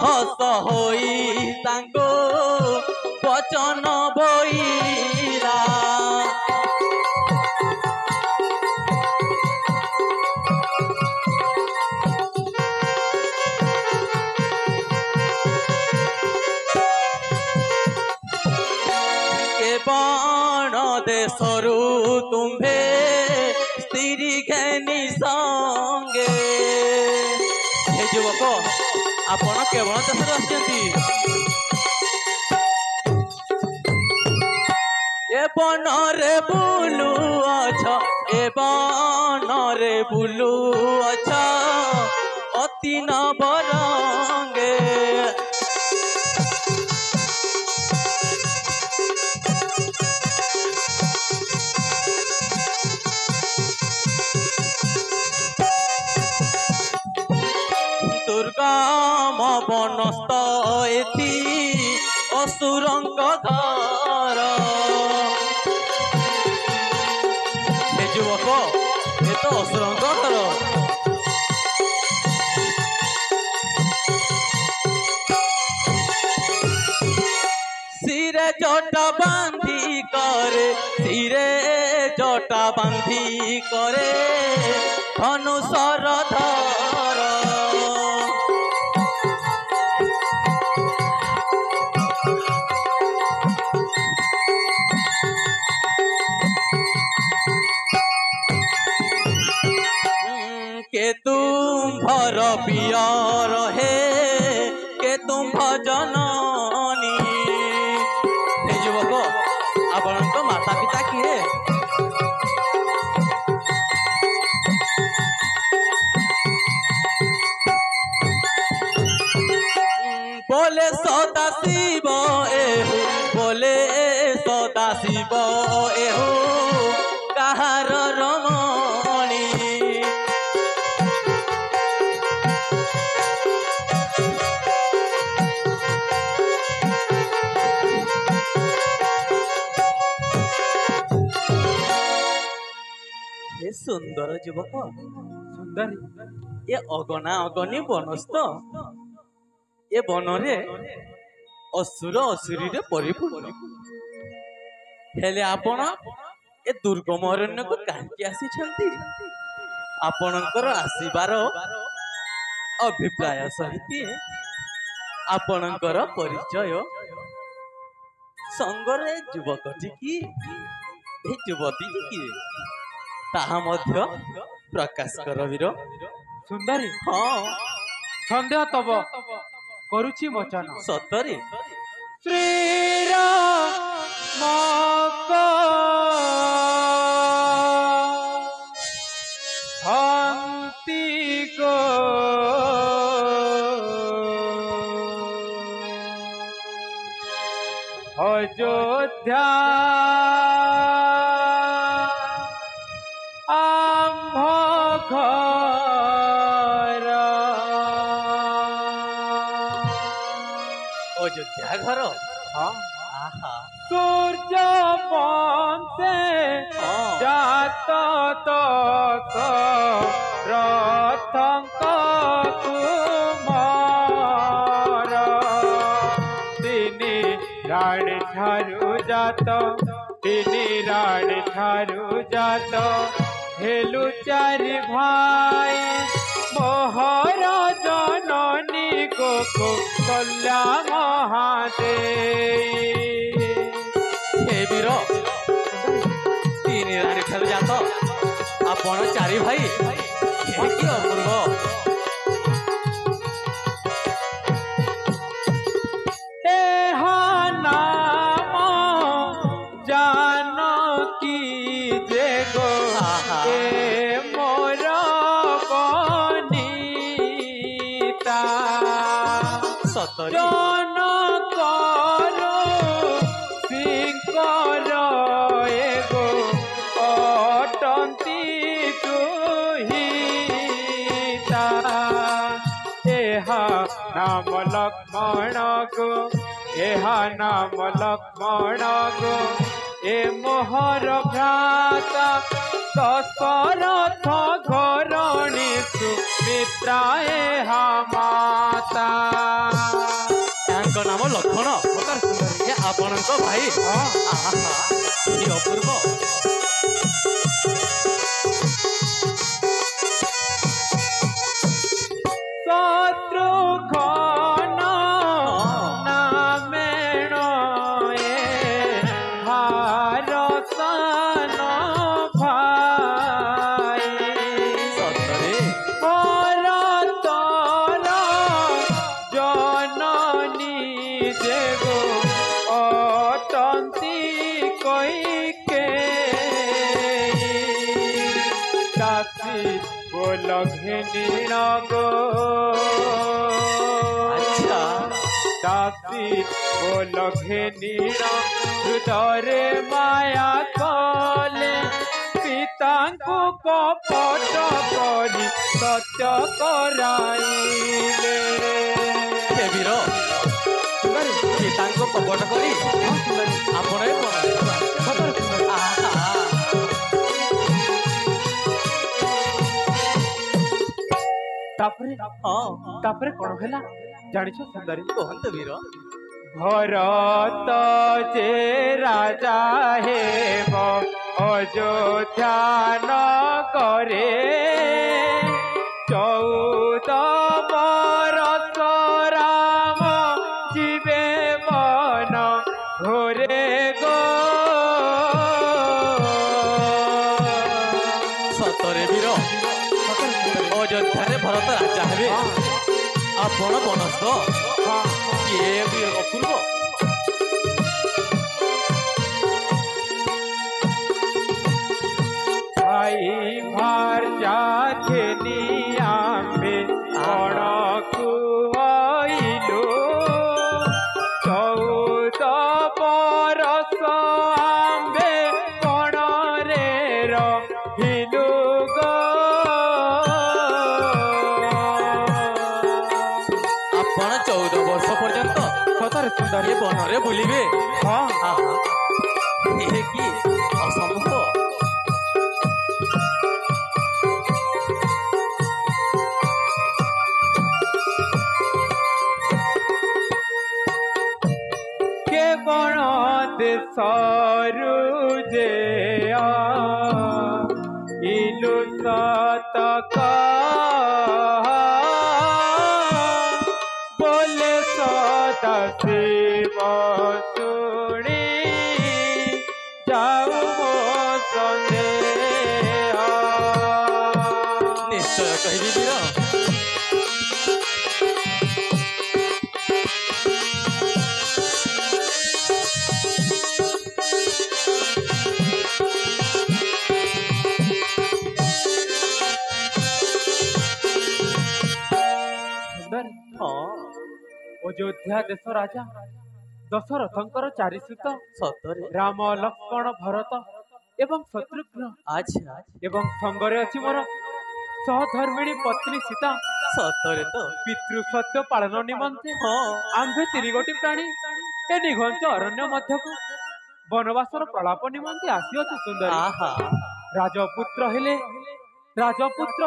हस होई तांको वचन बोईला बण देशरू तुम्भे स्त्री घेनी संगे हे युवक आपण केवल देशरू आछंती ए बन रे बुलू अछ ए बन रे बुलू अछ अति नवरंगे दुर्गम बनस्थ एथि असुरंग घर हे युवक ये तो असुरंग घर सिरे जटा बांधी करे सिरे जटा बांधी करे धनुषर धर के तुम भर पियर हे के तुम भजननी हे युवक आपण माता पिता किए बोले सदा शिव एहु बोले सदा शिव एहु कहार रमणी सुंदर युवक सुंदर ये अगना अगनी बनस्थ ये बनरे असुर असुरी रे परिपूर्ण हेले आपण ए दुर्गम अरण्य को काहे आसी आपणकर आसीबार अभिप्राय सहित आपणकर परिचय संगरे युवकटी की युवती की ताहा मध्य प्रकाश कर वीर सुंदरी हाँ संदेह तब करुची वचन सतरे श्रीराम हंती को अयोध्या अयोध्या घर हाँ आहा सूर्य वंशे जात तक रथंक कुमार तिनि राणी ठारू जात तिनि राणी ठारू जात हेलु चारि भाई मोहर जननी कौशल्या महादे हे वीर तीन राणी ठारू जात आपण चारि भाई कि अपूर्व जन करो सिंकर एगो अटंती दुहिता एहा नाम लक्ष्मण गो एहा नाम लक्ष्मण गो ए मोहर भ्राता दशरथ घरणी सुमित्राए हा माता ତାଙ୍କ ନାମ ଲକ୍ଷ୍ମଣ ଏ ଆପଣଙ୍କ ଭାଇ ଆହା କି ଅପୂର୍ବ शत्रुघ्न नामेण भारसन भाई ସତରେ भरतर जननी देगो अटंती कैकेयी दासी बोल घेनीण गो ଆଚ୍ଛା दासी बोल घेनीण हृदय माया कले पिताଙ୍କୁ कपट करी सत्य कराइले ହେ ବୀର ପିତାଙ୍କୁ କପଟ କରି ଆପଣ ଏ ଆହା तापरे कौन है जानिछ सुंदरी କୁହନ୍ତୁ ବୀର भरत जे राजा हेब अयोध्या नगरे 14 बरस राम जीवे बन घोरे गो ସତରେ ବୀର ଅଯୋଧ୍ୟାରେ ଭରତ ରାଜା ହେବେ ଆପଣ ବନସ୍ତ କିଏ ବି ଅପୂର୍ବ भाई भार जाके नियामे अणकु आइलो 14 बरस आंबे कणरे रहिलु गो ଆପଣ 14 ବର୍ଷ ପର୍ଯ୍ୟନ୍ତ ସତରେ ସୁନ୍ଦର ଏ ବନରେ ବୁଲିବେ ହଁ ଆହା ଏ କି ଅସମ୍ଭବ के बण देशरु जे इलु सतक बोले सदा शिव शुणी जाऊ मो संदेह ନିଶ୍ଚୟ କହିବି ବୀର सुंदर ହଁ अयोध्या देश राजा दशरथंकर चारिसुत ସତରେ राम लक्ष्मण भरत एवं शत्रुघ्न ଆଚ୍ଛା एवं संगरे अछि मोर सहधर्मिणी पत्नी सीता ସତରେ ତ पितृ सत्य पालन निमंते ହଁ आम्भे 3 गोटी प्राणी ए निघंच अरण्य मध्यकु वनवासर प्रलाप निमंते आसीअछु सुंदरी आहा राजपुत्र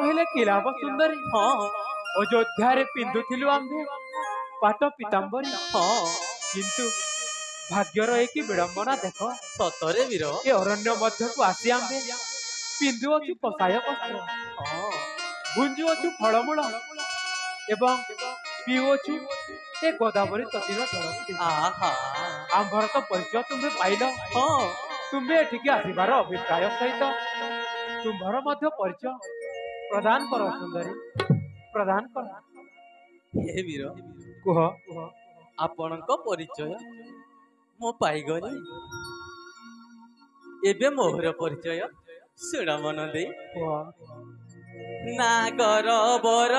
हेले किलाब सुंदरी ହଁ अयोध्या रे पिंधुथिलु आम्भे पाट पीतांबरी ହଁ किंतु भाग्यर एक विडंबना देख ସତରେ ବୀର ए अरण्य मध्यकु आसी आम्भे पिंधु अछु कसाय वस्त्र ହଁ भुंजु अछु फलमूल एवं पिउछु ए गोदावरी तटीर जल आहा आम्भर तो परिचय तुम्हें पाइल ହଁ तुम्हें एठिके आसिबार अभिप्राय सहित तुम्भर मध्य परिचय प्रदान कर सुंदरी प्रदान कर ହେ ବୀର कुह ଆପଣଙ୍କ ପରିଚୟ ମୁଁ ପାଇଗଲି ଏବେ ମୋହର ପରିଚୟ ଶୁଣ ମନ ଦେଇ कुह ନାଗର ବର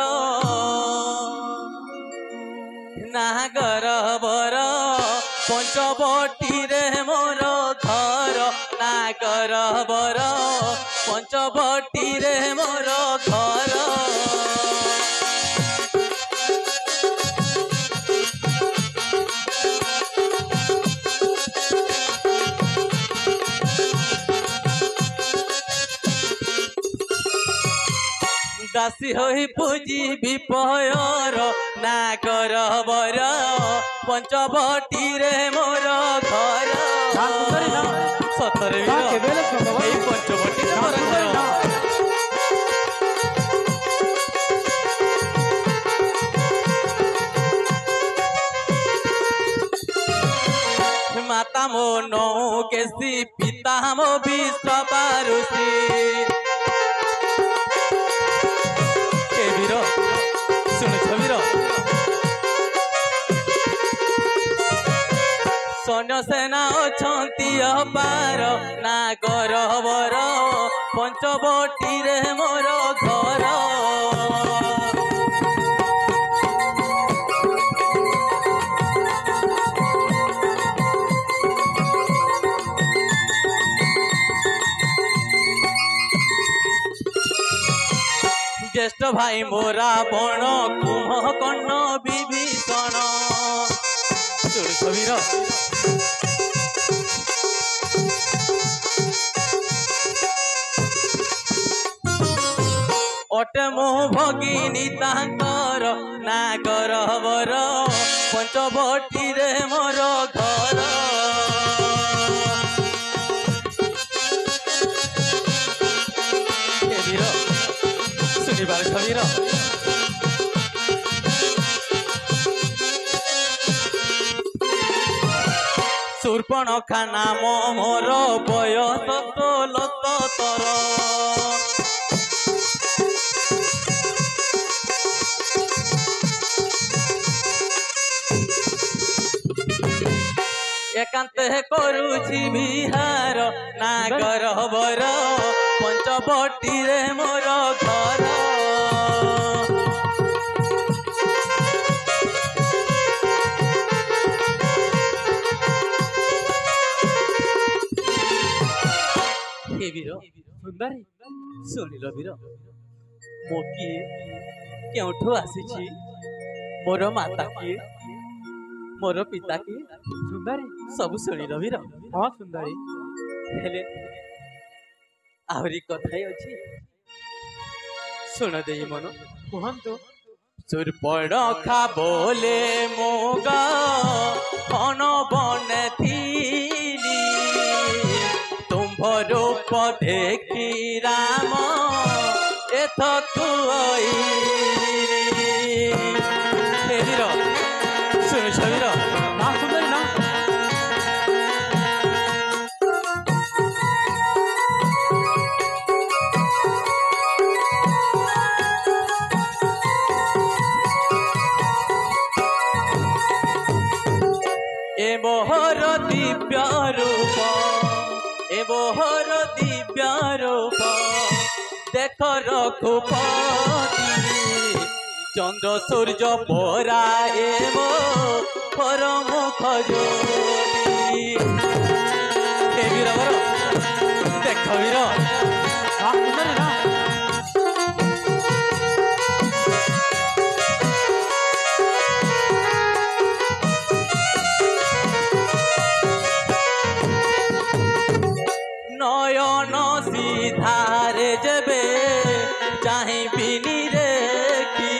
ପଞ୍ଚବଟିରେ ମୋର ଘର ନାଗର ବର ପଞ୍ଚବଟିରେ ମୋର ଘର दासी होई पूजी विपयर नागर बर पंचवटी रे मोर घर सतरे पंचवटी मोर घर माता मो नौ केसी पिता मो विश्व पारुषी वीर शुणुछ वीर सैन्य सेना अछंती अपार नागर बर पंचवटी रे मोर घर ज्येष्ठ भाई मोरा बण कुंभकर्ण विभीषण वीर अटे मो भगिनी तांकर नागर बर पंचवटी रे मोर घर वीर शूर्पणखा नाम मोर बयस 16 एकांत करुछि बिहार नागर बर पंचवटी रे मोर घर वीर सुंदरी शुणिल वीर मो किए केउठु आसीछि मोर माता किए मोर पिता किए सुंदरी सब शुणिल वीर हाँ सुंदरी हेले आहरी कथाई अछि सुन देई मन कहंतु शूर्पणखा बोले मोगा कौन बन थीली तुम्भ रूप देखी राम एथ वीर शुणुछ वीर ना सुंदरी ना ए मोहर दिव्य रूप ए मोहर दिव्य रूप देख रघुपति चंद्र सूर्य परा ए मो मुख ज्योति वीर देख वीर ना सुंदरी ना नयन सीधारे जबे चाहे बिनी रे की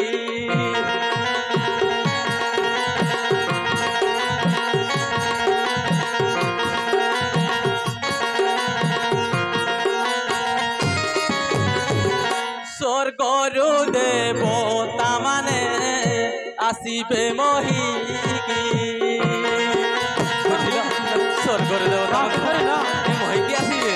स्वर्गरु देवता माने आसीबे मोहिकी स्वर्गरु देवता मोहिकी आसीबे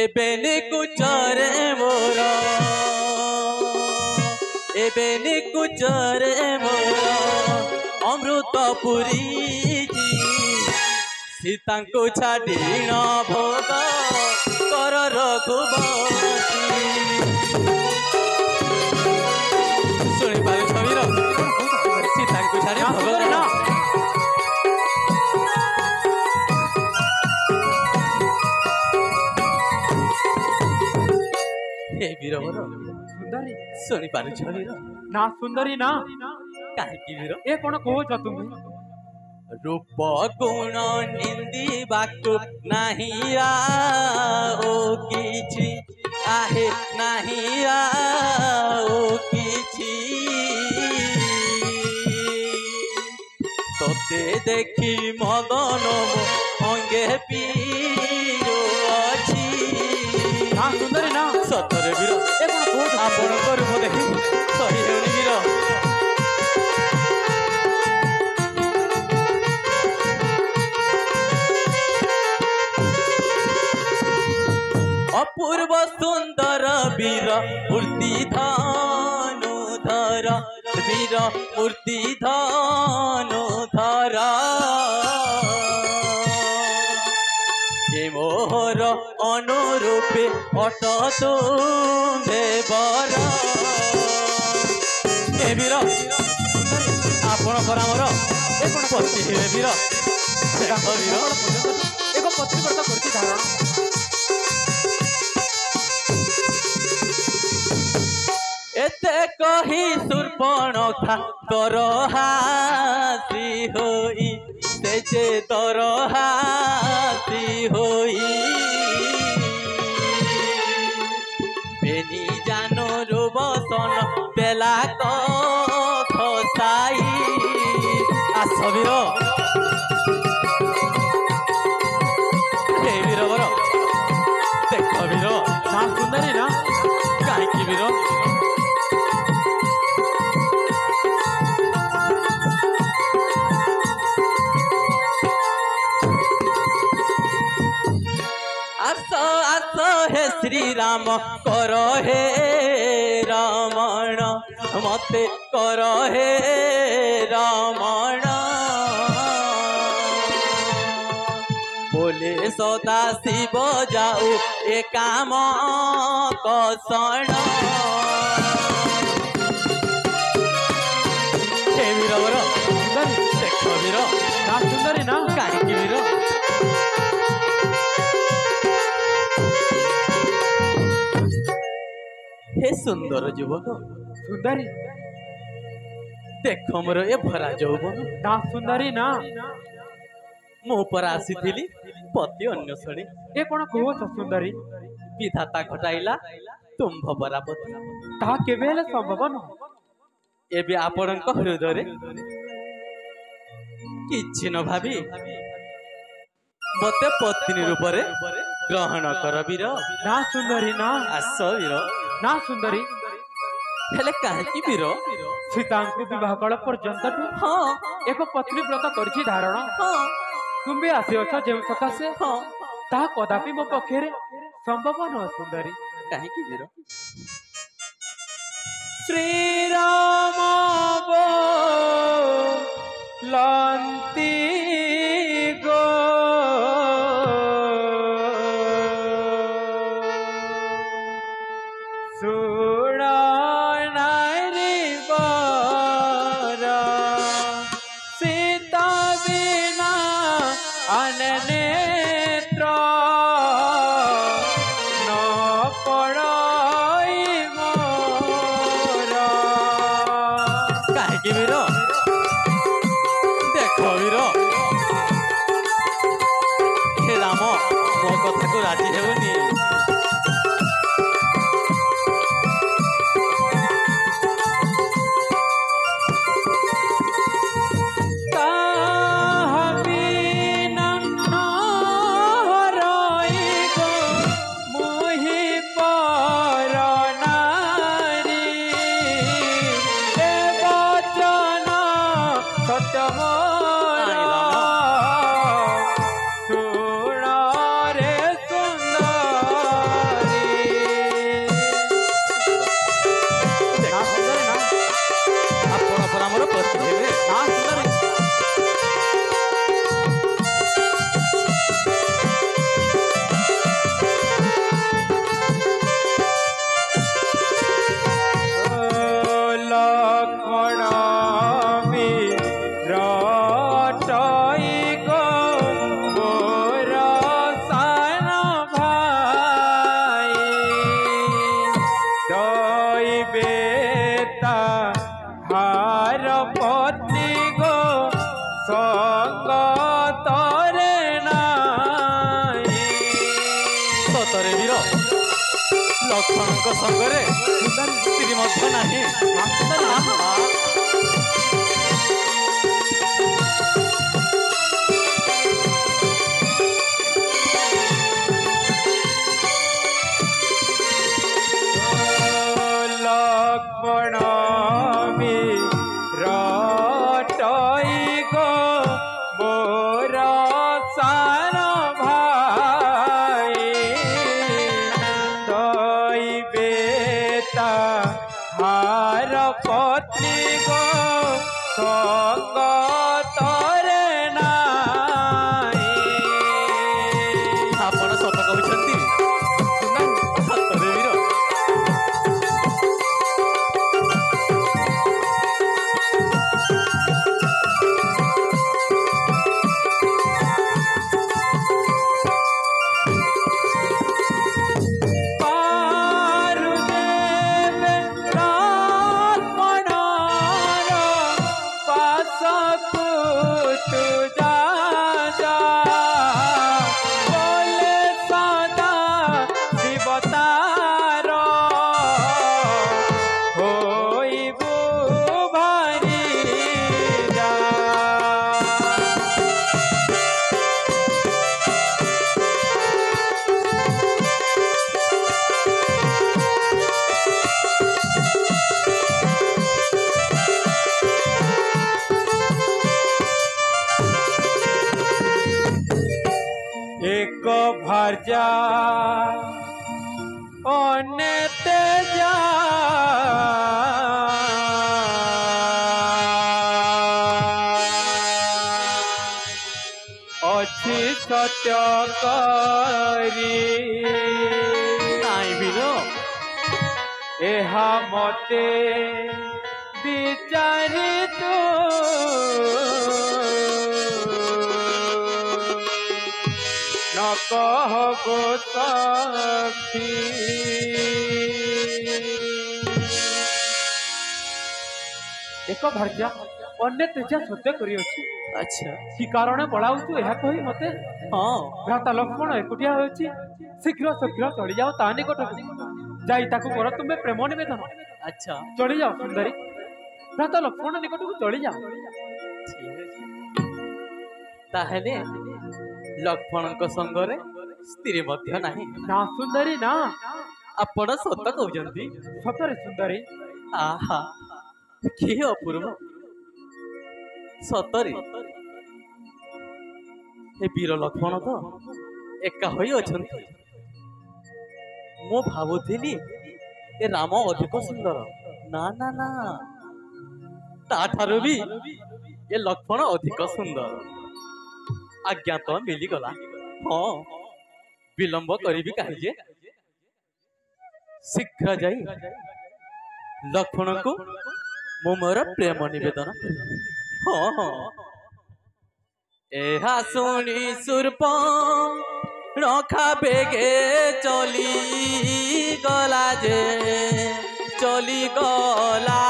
एबे कुचरे मोर एबे कुचरे मोर अमृतपुरी सीता को छाड़ी न भोग कर रघुपति शुणी पार छवीर सीता को छाड़ी भोग न वीरवर सुंदरी शुणी पार छवीर ना सुंदरी ना कहीं वीर ए कौन कहो तुम्हें रूप गुण निंदिबाकु नहीं आओ किछि आहे नहीं आओ किछि तोते देखी मदन मो अंगे पीरो अछि ना सुंदरी ना सतरे वीर ए कोन कोट आपणक रूप देखी सही हेउनी वीर अपूर्व सुंदर वीर मूर्ति धानु धर वीर मूर्ति धानु धर ए मोहर अनुरूपे अट तुम्भे बर ए वीर आपण परामर ए कोन पति हे वीर देख वीर एक पत्रिका करछि धारण एते कही सुर्पणखा कर हासी होई से जे दर हासी होई बेनी जानो रुबसन पेला को खसाई आसबीर हे वीर बर देख वीर ना सुंदरी ना कहीं वीर हे श्री राम कर हे रमण मते कर हे रमण बोले सदा शिव जाऊ ए काम कषण हे वीर बर देख वीर ना सुंदरी ना कहीं वीर हे सुंदर युवक सुंदरी देख मोर ए भरा यौवन ना सुंदरी ना मो पर आसीथिली पति अन्य सड़ी ए कोन कहत सुंदरी विधाता घटाइला तुम्भ बरापति ता केबेले संभव न एबे आपणक हृदय किछि न भाबी मते पत्नी रूपरे ग्रहण कर वीर ना सुंदरी ना आस वीर ना सुंदरी हेले काहे वीर सीतांकु विवाह काल पर्यंत हाँ एक पत्नी व्रत करछि धारण हाँ तुम्बे आसी अछ जेउ सकासे हाँ ता कदापि मो पखेरे संभव न सुंदरी काहे वीर श्री राम लांती गो सुना नारी बारा सीता बिना अननेत्र न पड़ाई मोरा काहे वीर देख वीर हे राम मो कथा को राजी हेउनी हार पत्नी गो संग ଲକ୍ଷ୍ମଣଙ୍କ ସଙ୍ଗରେ ସ୍ତ୍ରୀ ମଧ୍ୟ ନାହିଁ। ଆହା। ଲକ୍ଷ୍ମଣ ବିରାଟଇ ଗୋ ମୋର ସାନ ଭାଇ ଦଇବେ ତାହାର ପତ୍ନୀ ଗୋ ସଙ୍ଗତରେ ନାଇଁ। ଆପଣ ସତ କହୁଛନ୍ତି? ସତରେ ବୀର। एक भार्या अनेते जा अच्छी सत्य करी ନାଇଁ ବୀର। ଏହା ମତେ ବିଚାରି ତୁ न कहबो सखी। ଏକ ଭାର୍ଯ୍ୟା ଅନ୍ୟ ତେଜା ସତ୍ୟ କରିଅଛି। ଆଚ୍ଛା। କି କାରଣ ପଳାଉଛୁ ଏହା କହି ମତେ ହଁ। ଭ୍ରାତା ଲକ୍ଷ୍ମଣ ଏକୁଟିଆ ହେଉଛି। ଶୀଘ୍ର ଶୀଘ୍ର ଚଳିଯାଅ ତା ନିକଟକୁ ଯାଇ ତାକୁ କର ତୁମେ ପ୍ରେମ ନିବେଦନ। ଆଚ୍ଛା। ଚଳିଯାଅ ସୁନ୍ଦରୀ, ଭ୍ରାତା ଲକ୍ଷ୍ମଣ ନିକଟକୁ ଚଳିଯାଅ। ଠିକ ଅଛି। ତାହେଲେ ଲକ୍ଷ୍ମଣଙ୍କ ସଙ୍ଗରେ ସ୍ତ୍ରୀ ମଧ୍ୟ ନାହିଁ। ନା ସୁନ୍ଦରୀ ନା, ଆପଣ ସତ କହୁଛନ୍ତି? ସତରେ ସୁନ୍ଦରୀ। ଆହା, କି ଅପୂର୍ବ। ସତରେ ଏ ବୀର ଲକ୍ଷ୍ମଣ ତ ଏକା ହୋଇ ଅଛନ୍ତି। ମୁଁ ଭାବୁଥିଲି ଏ ରାମ ଅଧିକ ସୁନ୍ଦର। ନା ନା ନା, ତାଠାରୁ ବି ଏ ଲକ୍ଷ୍ମଣ ଅଧିକ ସୁନ୍ଦର। ଆଜ୍ଞା ତ ମିଳିଗଲା। ହଁ, ବିଳମ୍ବ କରିବି କାହିଁ ଯେ, ଶୀଘ୍ର ଯାଇ ଲକ୍ଷ୍ମଣଙ୍କୁ ମୁଁ ମୋର ପ୍ରେମ ନିବେଦନ କରିବି। ହଁ ହଁ। ଏହା ଶୁଣି ଶୂର୍ପଣଖା ବେଗେ ଚଲି ଗଲା ଯେ ଚଲି ଗଲା।